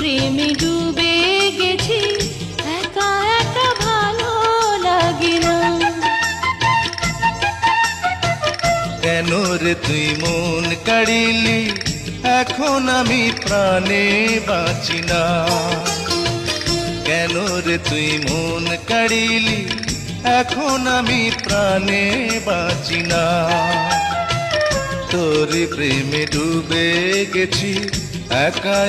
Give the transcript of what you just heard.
প্রেমে ডুবে গেছি, একা একা ভালো লাগে না। কেন রে তুই মন কাড়িলি, এখন আমি প্রাণে বাঁচি না। কেন রে তুই মন কাড়িলি, এখন আমি প্রাণে বাঁচি না। তোর প্রেমে ডুবে গেছি, একা